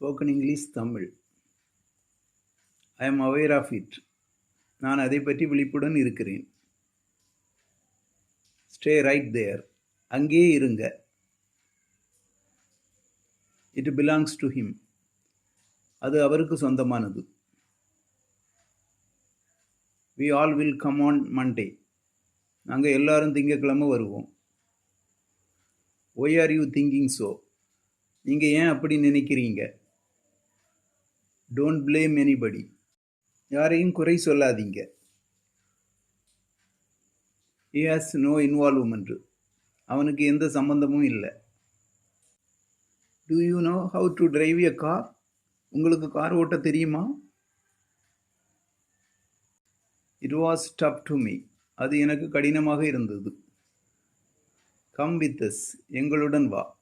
Spoken English Tamil. I am aware of it. நான் அதை பற்றி விழிப்புடன் இருக்கிறேன். Stay right there. அங்கே இருங்க. It belongs to him. அது அவருக்கு சொந்தமானது. We all will come on Monday. நாங்கள் எல்லாரும் திங்கட்கிழமை வருவோம். Why are you thinking so? நீங்கள் ஏன் அப்படி நினைக்கிறீங்க? Don't blame anybody. யாரையும் குறை சொல்லாதீங்க. He has no involvement. அவனுக்கு எந்த சம்பந்தமும் இல்லை. Do you know how to drive a car? உங்களுக்கு கார் ஓட்ட தெரியுமா? It was tough to me. அது எனக்கு கடினமாக இருந்தது. Come with us. எங்களுடன் வா.